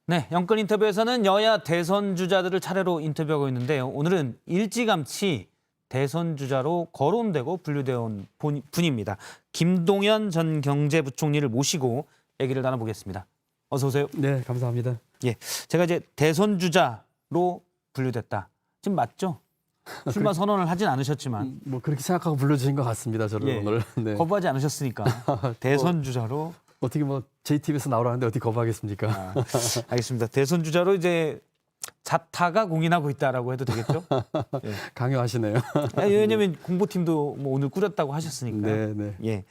네, 영권 인터뷰에서는 여야 대선 주자들을 차례로 인터뷰하고 있는데요. 오늘은 일찌감치 대선 주자로 거론되고 분류되어 온 분입니다. 김동연 전 경제부총리를 모시고 얘기를 나눠보겠습니다. 어서 오세요. 네, 감사합니다. 예, 제가 이제 대선 주자로 분류됐다. 지금 맞죠? 출마 선언을 하진 않으셨지만 뭐 그렇게 생각하고 불러주신 것 같습니다. 저를 예, 오늘. 네. 거부하지 않으셨으니까 대선 주자로. 어떻게 뭐 JTBC에서 나오라는데 어떻게 거부하겠습니까? 알겠습니다. 대선 주자로 이제 자타가 공인하고 있다라고 해도 되겠죠? 예. 강요하시네요. 왜냐하면 공보팀도 뭐 오늘 꾸렸다고 하셨으니까요. 네, 네. 예,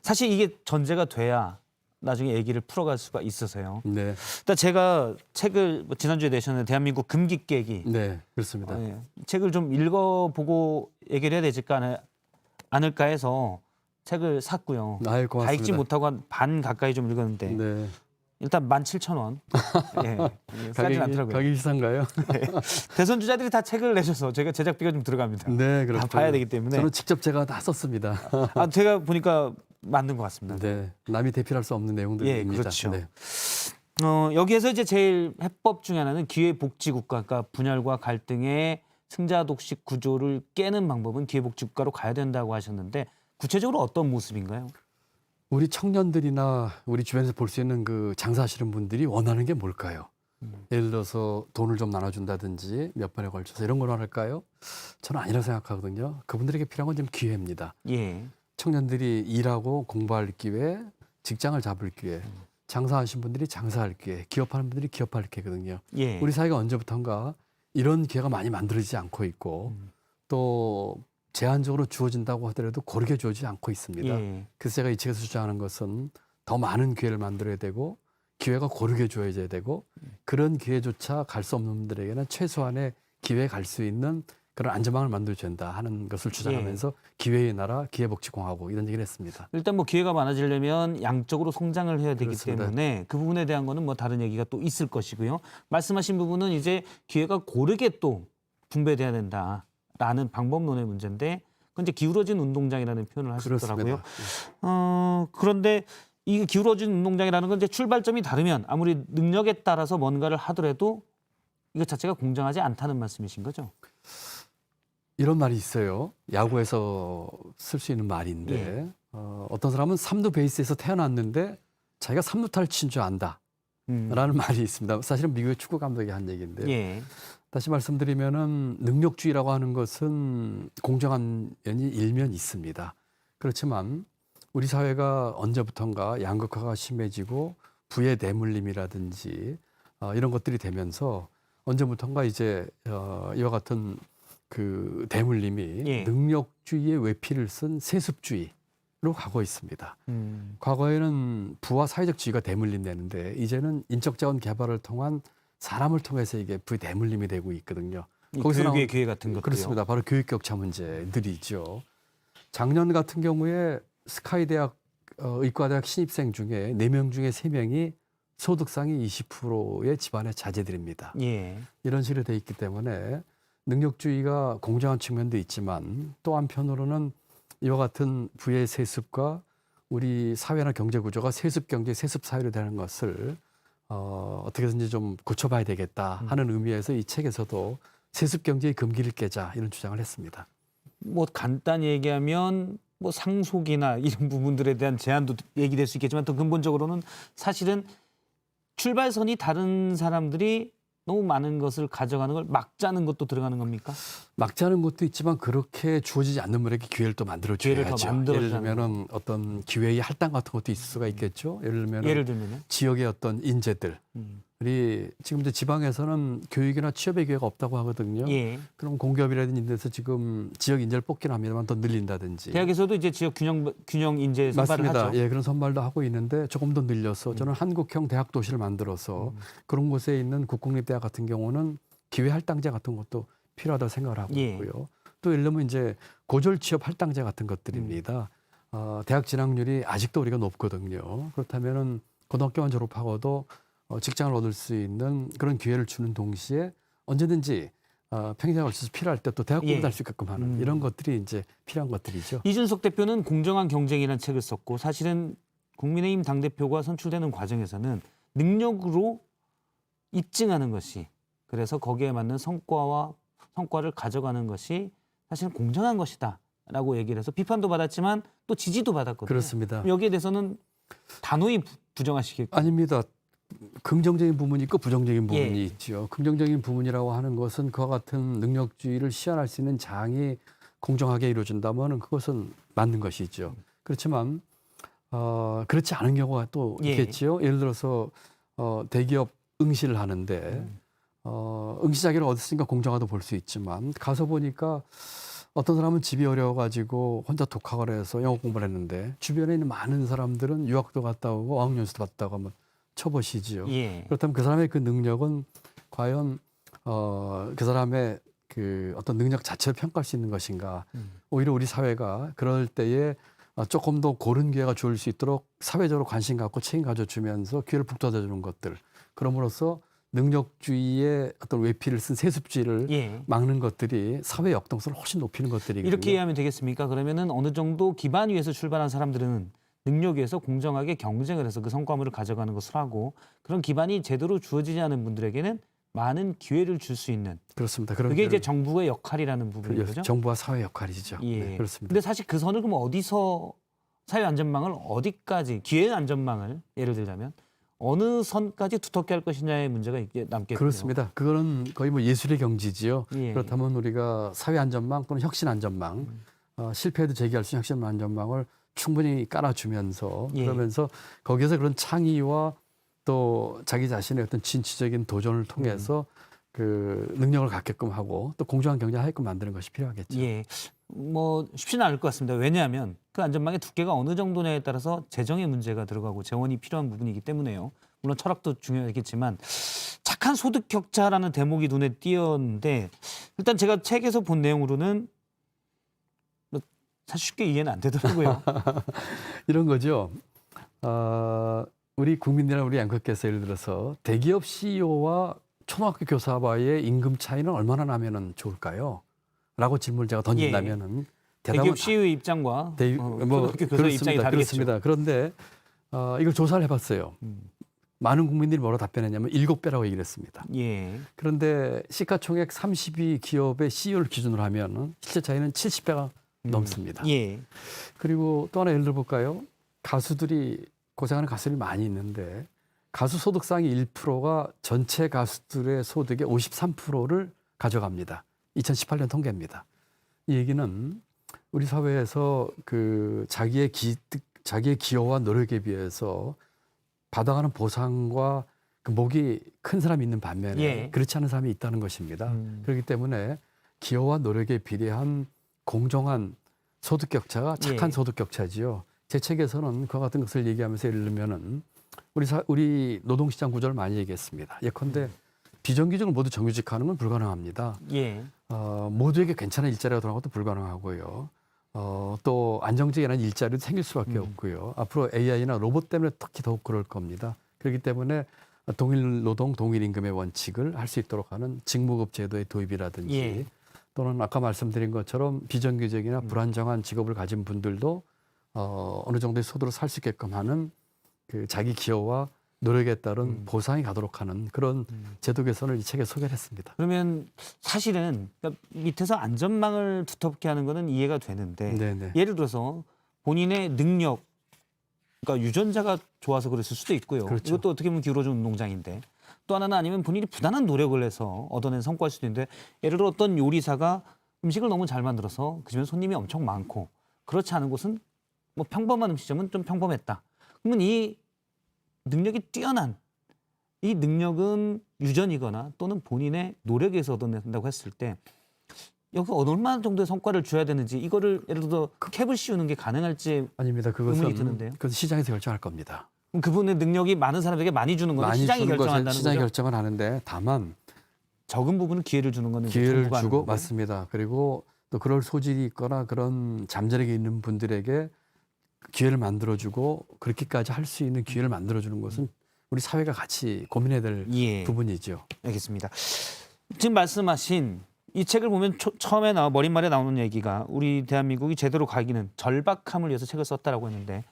사실 이게 전제가 돼야 나중에 얘기를 풀어갈 수가 있어서요. 네, 일단 제가 책을 뭐 지난주에 내셨는데 대한민국 금기 깨기 네, 그렇습니다. 예, 책을 좀 읽어보고 얘기를 해야 되지 않을까 해서 책을 샀고요. 아유, 다 읽지 고맙습니다. 못하고 한 반 가까이 좀 읽었는데 네. 일단 17,000원. 예, 싸진 않더라고요. 가격이 비싼가요? 대선 주자들이 다 책을 내셔서 제가 제작비가 좀 들어갑니다. 네, 다 그렇죠. 봐야 되기 때문에. 저는 직접 제가 다 썼습니다. 제가 보니까 맞는 것 같습니다. 네, 남이 대필할 수 없는 내용들입니다. 예, 그렇죠. 네. 여기에서 이제 제일 해법 중에 하나는 기회복지국가, 그러니까 분열과 갈등의 승자독식 구조를 깨는 방법은 기회복지국가로 가야 된다고 하셨는데 구체적으로 어떤 모습인가요? 우리 청년들이나 우리 주변에서 볼 수 있는 그 장사하시는 분들이 원하는 게 뭘까요? 예를 들어서 돈을 좀 나눠준다든지 몇 번에 걸쳐서 이런 걸 할까요? 저는 아니라고 생각하거든요. 그분들에게 필요한 건 좀 기회입니다. 예, 청년들이 일하고 공부할 기회, 직장을 잡을 기회, 장사하신 분들이 장사할 기회, 기업하는 분들이 기업할 기회거든요. 예. 우리 사회가 언제부턴가 이런 기회가 많이 만들어지지 않고 있고 또 제한적으로 주어진다고 하더라도 고르게 주어지지 않고 있습니다. 예. 그래서 제가 이 책에서 주장하는 것은 더 많은 기회를 만들어야 되고 기회가 고르게 주어져야 되고 그런 기회조차 갈 수 없는 분들에게는 최소한의 기회에 갈 수 있는 그런 안전망을 만들어야 된다 하는 것을 주장하면서 기회의 나라, 기회복지공화국 이런 얘기를 했습니다. 일단 뭐 기회가 많아지려면 양적으로 성장을 해야 되기 그렇습니다. 때문에 그 부분에 대한 거는 뭐 다른 얘기가 또 있을 것이고요. 말씀하신 부분은 이제 기회가 고르게 또 분배돼야 된다라는 방법론의 문제인데 그건 이제 기울어진 운동장이라는 표현을 하시더라고요. 그런데 이 기울어진 운동장이라는 건 이제 출발점이 다르면 아무리 능력에 따라서 뭔가를 하더라도 이것 자체가 공정하지 않다는 말씀이신 거죠? 이런 말이 있어요. 야구에서 쓸 수 있는 말인데 어떤 사람은 3루 베이스에서 태어났는데 자기가 3루타를 친 줄 안다. 라는 말이 있습니다. 사실은 미국의 축구 감독이 한 얘기인데요. 예. 다시 말씀드리면은 능력주의라고 하는 것은 공정한 면이 일면 있습니다. 그렇지만 우리 사회가 언제부턴가 양극화가 심해지고 부의 대물림이라든지 이런 것들이 되면서 언제부턴가 이제 이와 같은 그 대물림이 예. 능력주의의 외피를 쓴 세습주의로 가고 있습니다. 과거에는 부와 사회적 지위가 대물림되는데 이제는 인적자원 개발을 통한 사람을 통해서 이게 부의 대물림이 되고 있거든요. 거기서 교육의 기회 같은 것도요. 그렇습니다. 바로 교육 격차 문제들이죠. 작년 같은 경우에 스카이대학 의과대학 신입생 중에 4명 중에 3명이 소득상위 20%의 집안의 자제들입니다. 예. 이런 식으로 돼 있기 때문에 능력주의가 공정한 측면도 있지만 또 한편으로는 이와 같은 부의 세습과 우리 사회나 경제 구조가 세습 경제, 세습 사회로 되는 것을 어떻게든지 좀 고쳐봐야 되겠다 하는 의미에서 이 책에서도 세습 경제의 금기를 깨자 이런 주장을 했습니다. 뭐 간단히 얘기하면 뭐 상속이나 이런 부분들에 대한 제한도 얘기될 수 있겠지만 더 근본적으로는 사실은 출발선이 다른 사람들이 너무 많은 것을 가져가는 걸 막자는 것도 들어가는 겁니까? 막자는 것도 있지만 그렇게 주어지지 않는 분에게 기회를 또 기회를 더 만들어줘야죠. 만들어주는 예를 들면은 어떤 기회의 할당 같은 것도 있을 수가 있겠죠. 예를 들면요. 지역의 어떤 인재들이 지금 이제 지방에서는 교육이나 취업의 기회가 없다고 하거든요. 예. 그럼 공기업이라든지 이런 데서 지금 지역 인재를 뽑긴 합니다만 더 늘린다든지. 대학에서도 이제 지역 균형 인재 선발을 맞습니다. 하죠. 예, 그런 선발도 하고 있는데 조금 더 늘려서 저는 한국형 대학 도시를 만들어서 그런 곳에 있는 국공립대학 같은 경우는 기회 할당제 같은 것도 필요하다고 생각을 하고 예. 있고요. 또 예를 들면 이제 고졸 취업 할당제 같은 것들입니다. 대학 진학률이 아직도 우리가 높거든요. 그렇다면은 고등학교만 졸업하고도 직장을 얻을 수 있는 그런 기회를 주는 동시에 언제든지 평생에 걸쳐서 필요할 때 또 대학 공부도 할 수 있게끔 하는 이런 것들이 이제 필요한 것들이죠. 이준석 대표는 공정한 경쟁이라는 책을 썼고 사실은 국민의힘 당대표가 선출되는 과정에서는 능력으로 입증하는 것이 그래서 거기에 맞는 성과를 가져가는 것이 사실은 공정한 것이다라고 얘기를 해서 비판도 받았지만 또 지지도 받았거든요. 그렇습니다. 여기에 대해서는 단호히 부정하시겠고. 아닙니다. 긍정적인 부분이 있고 부정적인 부분이 예. 있죠. 긍정적인 부분이라고 하는 것은 그와 같은 능력주의를 시연할 수 있는 장이 공정하게 이루어진다면 그것은 맞는 것이죠. 그렇지만 그렇지 않은 경우가 또 예. 있겠지요. 예를 들어서 대기업 응시를 하는데 응시 자격을 얻었으니까 공정하다고 볼 수 있지만 가서 보니까 어떤 사람은 집이 어려워가지고 혼자 독학을 해서 영어 공부를 했는데 주변에 있는 많은 사람들은 유학도 갔다 오고 어학연수도 갔다 오고 한번 쳐보시지요. 예. 그렇다면 그 사람의 그 능력은 과연 그 사람의 그 어떤 능력 자체를 평가할 수 있는 것인가? 오히려 우리 사회가 그럴 때에 조금 더 고른 기회가 주어질 수 있도록 사회적으로 관심 갖고 책임 가져주면서 기회를 북돋아주는 것들. 그럼으로써 능력주의의 어떤 외피를 쓴 세습주의를 예. 막는 것들이 사회 역동성을 훨씬 높이는 것들이거든요. 이렇게 이해하면 되겠습니까? 그러면은 어느 정도 기반 위에서 출발한 사람들은 능력 위에서 공정하게 경쟁을 해서 그 성과물을 가져가는 것을 하고 그런 기반이 제대로 주어지지 않은 분들에게는 많은 기회를 줄 수 있는 그렇습니다. 그런 그게 이제 기회를 정부의 역할이라는 부분인 거죠. 정부와 사회 역할이죠. 예. 네, 그렇습니다. 근데 사실 그 선을 그럼 어디서 사회 안전망을 어디까지 기회 안전망을 예를 들자면 어느 선까지 두텁게 할 것이냐의 문제가 있게 남겠군요. 그렇습니다. 그거는 거의 뭐 예술의 경지지요. 예. 그렇다면 우리가 사회 안전망 또는 혁신 안전망, 실패해도 재기할 수 있는 혁신 안전망을 충분히 깔아주면서 예. 그러면서 거기에서 그런 창의와 또 자기 자신의 어떤 진취적인 도전을 통해서 그 능력을 갖게끔 하고 또 공정한 경쟁을 하게끔 만드는 것이 필요하겠죠. 예. 뭐 쉽지는 않을 것 같습니다. 왜냐하면 그 안전망의 두께가 어느 정도냐에 따라서 재정의 문제가 들어가고 재원이 필요한 부분이기 때문에요. 물론 철학도 중요하겠지만 착한 소득 격차라는 대목이 눈에 띄었는데 일단 제가 책에서 본 내용으로는 뭐 사실 쉽게 이해는 안 되더라고요. 이런 거죠. 우리 국민이나 우리 앵커께서 예를 들어서 대기업 CEO와 초등학교 교사와의 임금 차이는 얼마나 나면은 좋을까요? 라고 질문을 제가 던진다면은 대답은 대기업 CEO의 입장과 초등학교 교사의 입장이 다르겠죠. 그렇습니다. 그런데 이걸 조사를 해봤어요. 많은 국민들이 뭐라고 답변했냐면 7배라고 얘기를 했습니다. 예. 그런데 시가총액 30위 기업의 CEO를 기준으로 하면 실제 차이는 70배가 넘습니다. 예. 그리고 또 하나 예를 들어볼까요? 가수들이 고생하는 가수들이 많이 있는데 가수 소득상의 1%가 전체 가수들의 소득의 53%를 가져갑니다. 2018년 통계입니다. 이 얘기는 우리 사회에서 그 자기의 기여와 노력에 비해서 받아가는 보상과 그 목이 큰 사람이 있는 반면에 예. 그렇지 않은 사람이 있다는 것입니다. 그렇기 때문에 기여와 노력에 비례한 공정한 소득 격차가 착한 예. 소득 격차지요. 제 책에서는 그와 같은 것을 얘기하면서 예를 들면은 우리 노동시장 구조를 많이 얘기했습니다. 예컨대 비정규직을 모두 정규직화하는 건 불가능합니다. 예. 모두에게 괜찮은 일자리가 들어간 것도 불가능하고요. 또 안정적인 일자리도 생길 수밖에 없고요. 앞으로 AI나 로봇 때문에 특히 더욱 그럴 겁니다. 그렇기 때문에 동일 노동, 동일 임금의 원칙을 할 수 있도록 하는 직무급 제도의 도입이라든지 예. 또는 아까 말씀드린 것처럼 비정규직이나 불안정한 직업을 가진 분들도 어느 정도의 소득을 살 수 있게끔 하는 그 자기 기여와 노력에 따른 보상이 가도록 하는 그런 제도 개선을 이 책에 소개를 했습니다. 그러면 사실은 그러니까 밑에서 안전망을 두텁게 하는 거는 이해가 되는데 네네. 예를 들어서 본인의 능력, 그러니까 유전자가 좋아서 그랬을 수도 있고요. 그렇죠. 이것도 어떻게 보면 기울어진 운동장인데 또 하나는 아니면 본인이 부단한 노력을 해서 얻어낸 성과일 수도 있는데 예를 들어 어떤 요리사가 음식을 너무 잘 만들어서 그 집에 손님이 엄청 많고 그렇지 않은 곳은 뭐 평범한 음식점은 좀 평범했다. 그러면 이 능력이 뛰어난 이 능력은 유전이거나 또는 본인의 노력에서 얻어낸다고 했을 때 여기서 얼마나 정도의 성과를 줘야 되는지 이거를 예를 들어 캡을 씌우는 게 가능할지 아닙니다. 의문이 드는데요. 그건 시장에서 결정할 겁니다. 그럼 그분의 능력이 많은 사람에게 많이 주는 건 많이 시장이 주는 것은 결정한다는 시장이 거죠. 결정을 하는데 다만 적은 부분은 기회를 주는 거는 이제 기회를 정부가 하는 주고 거고요. 맞습니다. 그리고 또 그럴 소질이 있거나 그런 잠재력이 있는 분들에게 기회를 만들어주고 그렇게까지 할 수 있는 기회를 만들어주는 것은 우리 사회가 같이 고민해야 될 예. 부분이죠. 알겠습니다. 지금 말씀하신 이 책을 보면 처음에 머릿말에 나오는 얘기가 우리 대한민국이 제대로 가기는 절박함을 위해서 책을 썼다라고 했는데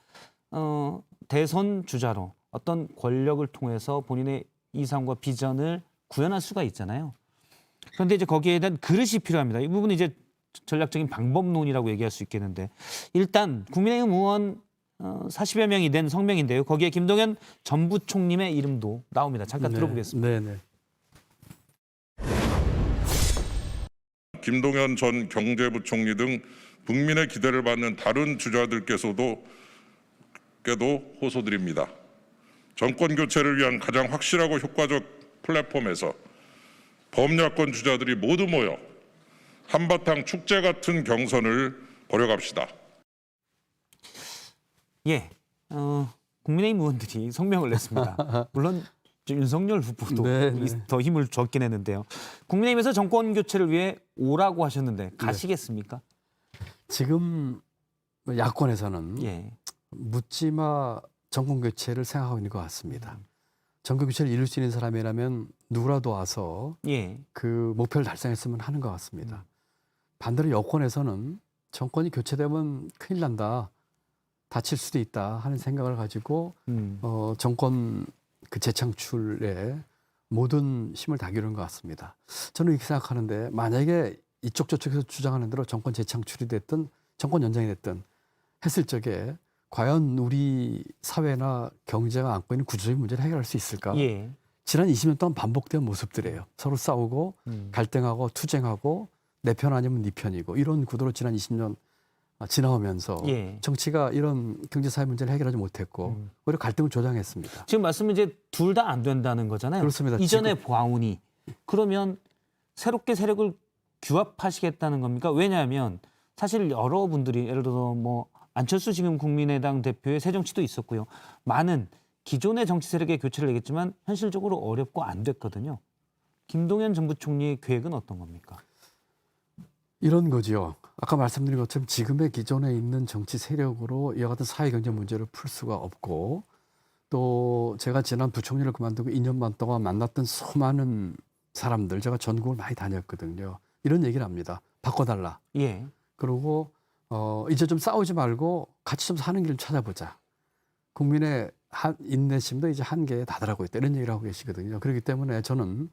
대선 주자로 어떤 권력을 통해서 본인의 이상과 비전을 구현할 수가 있잖아요. 그런데 이제 거기에 대한 그릇이 필요합니다. 이 부분은 이제 전략적인 방법론이라고 얘기할 수 있겠는데 일단 국민의힘 의원 40여 명이 낸 성명인데요. 거기에 김동연 전부총리의 이름도 나옵니다. 잠깐 들어보겠습니다. 네네. 김동연 전 경제부총리 등 국민의 기대를 받는 다른 주자들께도 호소드립니다. 정권 교체를 위한 가장 확실하고 효과적 플랫폼에서 범야권 주자들이 모두 모여 한바탕 축제 같은 경선을 벌여갑시다. 예, 국민의힘 의원들이 성명을 냈습니다. 물론 윤석열 후보도 더 힘을 줬긴 했는데요. 국민의힘에서 정권 교체를 위해 오라고 하셨는데 가시겠습니까? 지금 야권에서는 예. 묻지마 정권 교체를 생각하고 있는 것 같습니다. 정권 교체를 이룰 수 있는 사람이라면 누구라도 와서 예. 그 목표를 달성했으면 하는 것 같습니다. 반대로 여권에서는 정권이 교체되면 큰일 난다, 다칠 수도 있다 하는 생각을 가지고 정권 그 재창출에 모든 힘을 다기는 것 같습니다. 저는 이렇게 생각하는데 만약에 이쪽 저쪽에서 주장하는 대로 정권 재창출이 됐든 정권 연장이 됐든 했을 적에 과연 우리 사회나 경제가 안고 있는 구조적인 문제를 해결할 수 있을까? 예. 지난 20년 동안 반복된 모습들이에요. 서로 싸우고 갈등하고 투쟁하고 내 편 아니면 네 편이고 이런 구도로 지난 20년 지나오면서 예. 정치가 이런 경제사회 문제를 해결하지 못했고 오히려 갈등을 조장했습니다. 지금 말씀은 이제 둘 다 안 된다는 거잖아요. 그렇습니다. 이전에 보아오니 그러면 새롭게 세력을 규합하시겠다는 겁니까? 왜냐하면 사실 여러분들이 예를 들어 뭐 안철수 지금 국민의당 대표의 새정치도 있었고요. 많은 기존의 정치 세력의 교체를 얘기했지만 현실적으로 어렵고 안 됐거든요. 김동연 정부총리의 계획은 어떤 겁니까? 이런 거죠. 아까 말씀드린 것처럼 지금의 기존에 있는 정치 세력으로 이와 같은 사회 경제 문제를 풀 수가 없고 또 제가 지난 부총리를 그만두고 2년 반 동안 만났던 수많은 사람들 제가 전국을 많이 다녔거든요. 이런 얘기를 합니다. 바꿔달라. 예. 그리고 이제 좀 싸우지 말고 같이 좀 사는 길을 찾아보자. 국민의 인내심도 이제 한계에 다다르고 있다. 이런 얘기를 하고 계시거든요. 그렇기 때문에 저는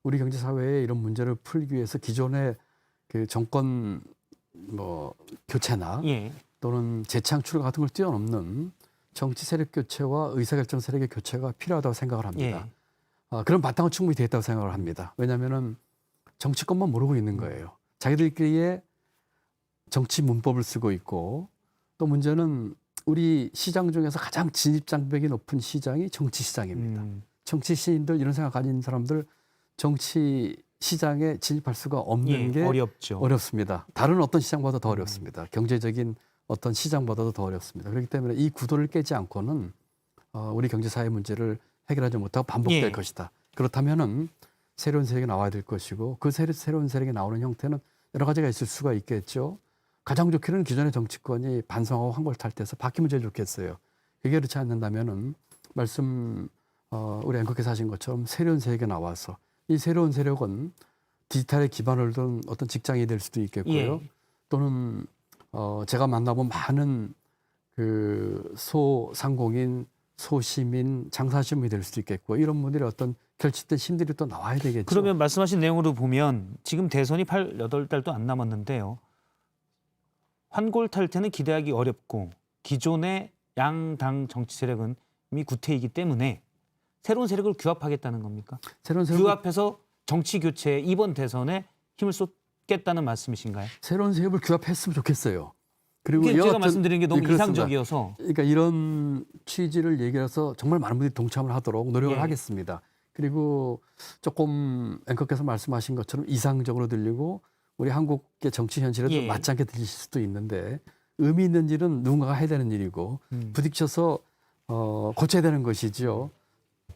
우리 경제 사회의 이런 문제를 풀기 위해서 기존의 그 정권 뭐 교체나 예. 또는 재창출 같은 걸 뛰어넘는 정치 세력 교체와 의사결정 세력의 교체가 필요하다고 생각을 합니다. 그런 바탕은 충분히 돼 있다고 생각을 합니다. 왜냐하면은 정치권만 모르고 있는 거예요. 자기들끼리의 정치 문법을 쓰고 있고 또 문제는 우리 시장 중에서 가장 진입장벽이 높은 시장이 정치 시장입니다. 정치 시인들 이런 생각 가진 사람들 정치 시장에 진입할 수가 없는 게 어렵죠. 어렵습니다. 다른 어떤 시장보다 더 어렵습니다. 경제적인 어떤 시장보다도 더 어렵습니다. 그렇기 때문에 이 구도를 깨지 않고는 우리 경제사회 문제를 해결하지 못하고 반복될 것이다. 그렇다면은 새로운 세력이 나와야 될 것이고 그 새로운 세력이 나오는 형태는 여러 가지가 있을 수가 있겠죠. 가장 좋게는 기존의 정치권이 반성하고 환골탈태해서 바뀌면 제일 좋겠어요. 그게 그렇지 않는다면은 말씀 우리 앵커께서 하신 것처럼 새로운 세력이 나와서 이 새로운 세력은 디지털에 기반을 둔 어떤 직장이 될 수도 있겠고요. 또는 제가 만나본 많은 그 소상공인, 소시민, 장사시민이 될 수도 있겠고 이런 분들의 어떤 결집된 힘들이 또 나와야 되겠죠. 그러면 말씀하신 내용으로 보면 지금 대선이 8-8달도 안 남았는데요. 환골탈태는 기대하기 어렵고 기존의 양당 정치 세력은 이미 구태이기 때문에 새로운 세력을 규합하겠다는 겁니까? 새로운 세력을 규합해서 정치 교체에 이번 대선에 힘을 쏟겠다는 말씀이신가요? 새로운 세력을 규합했으면 좋겠어요. 그리고 이게 이와 제가 같은- 말씀드린 게 너무 그렇습니다. 이상적이어서 그러니까 이런 취지를 얘기해서 정말 많은 분들이 동참을 하도록 노력을 예. 하겠습니다. 그리고 조금 앵커께서 말씀하신 것처럼 이상적으로 들리고 우리 한국의 정치 현실에 좀 예. 맞지 않게 들릴 수도 있는데 의미 있는 일은 누군가가 해야 되는 일이고 부딪혀서 고쳐야 되는 것이지요.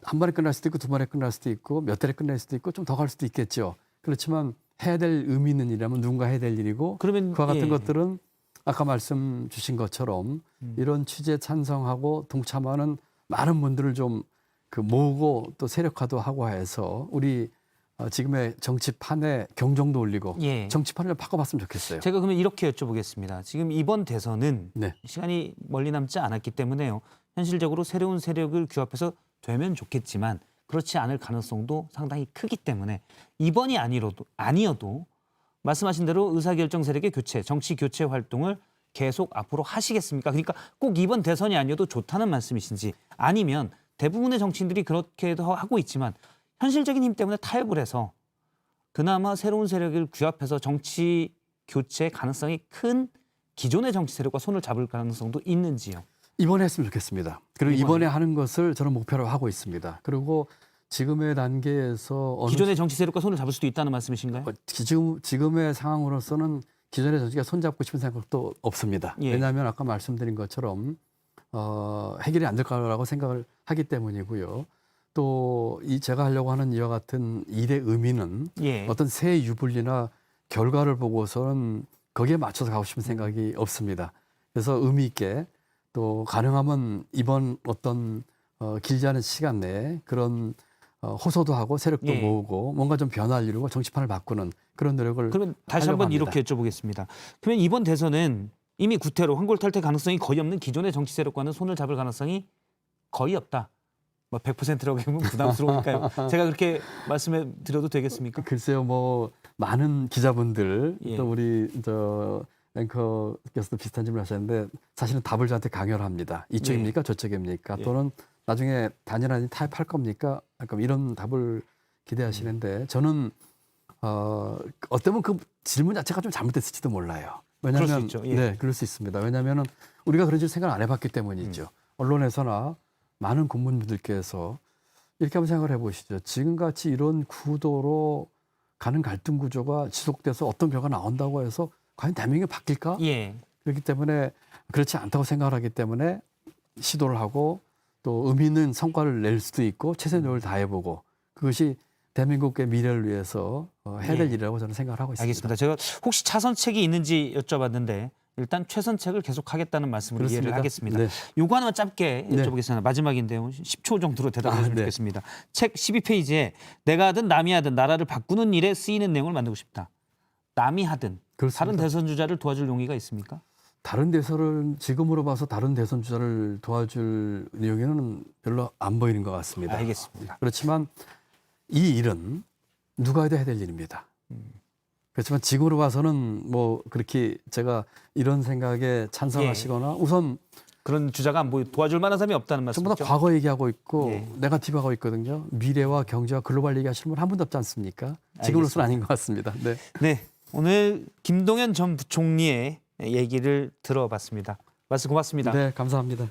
한 번에 끝날 수도 있고 두 번에 끝날 수도 있고 몇 달에 끝날 수도 있고 좀 더 갈 수도 있겠죠. 그렇지만 해야 될 의미 있는 일이라면 누군가 해야 될 일이고 그러면 그와 같은 예. 것들은 아까 말씀 주신 것처럼 이런 취지에 찬성하고 동참하는 많은 분들을 좀 그 모으고 또 세력화도 하고 해서 우리 지금의 정치판에 경종도 울리고 예. 정치판을 바꿔봤으면 좋겠어요. 제가 그러면 이렇게 여쭤보겠습니다. 지금 이번 대선은 네. 시간이 멀리 남지 않았기 때문에요. 현실적으로 새로운 세력을 규합해서 되면 좋겠지만 그렇지 않을 가능성도 상당히 크기 때문에 이번이 아니어도 말씀하신 대로 의사결정 세력의 교체, 정치 교체 활동을 계속 앞으로 하시겠습니까? 그러니까 꼭 이번 대선이 아니어도 좋다는 말씀이신지 아니면 대부분의 정치인들이 그렇게도 하고 있지만 현실적인 힘 때문에 타협을 해서 그나마 새로운 세력을 규합해서 정치 교체 가능성이 큰 기존의 정치 세력과 손을 잡을 가능성도 있는지요? 이번에 했으면 좋겠습니다. 그리고 이번에 하는 것을 저는 목표로 하고 있습니다. 그리고 지금의 단계에서 기존의 정치 세력과 손을 잡을 수도 있다는 말씀이신가요? 지금의 상황으로서는 기존의 정치가 손잡고 싶은 생각도 없습니다. 예. 왜냐하면 아까 말씀드린 것처럼 해결이 안 될 거라고 생각을 하기 때문이고요. 또 이 제가 하려고 하는 이와 같은 일의 의미는 예. 어떤 새 유불리나 결과를 보고서는 거기에 맞춰서 가고 싶은 생각이 없습니다. 그래서 의미 있게 또 가능하면 이번 어떤 길지 않은 시간 내에 그런 호소도 하고 세력도 예. 모으고 뭔가 좀 변화를 이루고 정치판을 바꾸는 그런 노력을 그러면 다시 하려고 한번 합니다. 이렇게 여쭤보겠습니다. 그러면 이번 대선은 이미 구태로 황골탈퇴 가능성이 거의 없는 기존의 정치 세력과는 손을 잡을 가능성이 거의 없다. 뭐 100%라고 하면 부담스러우니까요. 제가 그렇게 말씀해 드려도 되겠습니까? 글쎄요, 뭐 많은 기자분들 예. 또 우리 저 앵커께서도 비슷한 질문을 하셨는데 사실은 답을 저한테 강요를 합니다. 이쪽입니까, 저쪽입니까? 예. 또는 나중에 단연하니 타협할 겁니까? 약간 이런 답을 기대하시는데 저는 어쩌면 그 질문 자체가 좀 잘못됐을지도 몰라요. 왜냐하면 그럴 수 있죠. 예. 네, 그럴 수 있습니다. 왜냐하면은 우리가 그런 식으로 생각을 안 해봤기 때문이죠. 언론에서나 많은 국민분들께서 이렇게 한번 생각을 해보시죠. 지금같이 이런 구도로 가는 갈등 구조가 지속돼서 어떤 결과가 나온다고 해서 과연 대한민국이 바뀔까? 예. 그렇기 때문에 그렇지 않다고 생각을 하기 때문에 시도를 하고 또 의미 있는 성과를 낼 수도 있고 최선의 노력을 다해보고 그것이 대한민국의 미래를 위해서 해야 될 예. 일이라고 저는 생각을 하고 있습니다. 알겠습니다. 제가 혹시 차선책이 있는지 여쭤봤는데 일단 최선책을 계속하겠다는 말씀으로 이해를 그렇습니다. 하겠습니다. 네. 요거 하나만 짧게 네. 여쭤보겠습니다. 마지막인데요. 10초 정도로 대답해 주시면 네. 좋겠습니다. 책 12페이지에 내가 하든 남이 하든 나라를 바꾸는 일에 쓰이는 내용을 만들고 싶다. 남이 하든 그렇습니다. 다른 대선 주자를 도와줄 용의가 있습니까? 다른 대선을 지금으로 봐서 다른 대선 주자를 도와줄 내용에는 별로 안 보이는 것 같습니다. 알겠습니다. 그렇지만 이 일은 누가 해도 해야 될 일입니다. 그렇지만 지금으로 봐서는 뭐 그렇게 제가 이런 생각에 찬성하시거나 우선 그런 주자가 안 보이 도와줄 만한 사람이 없다는 전부 말씀이죠. 다 과거 얘기하고 있고 예. 네거티브 하고 있거든요. 미래와 경제와 글로벌 얘기하시는 분 한 분도 없지 않습니까? 지금으로서는 아닌 것 같습니다. 네. 네, 오늘 김동연 전 부총리의 얘기를 들어봤습니다. 말씀 고맙습니다. 네, 감사합니다.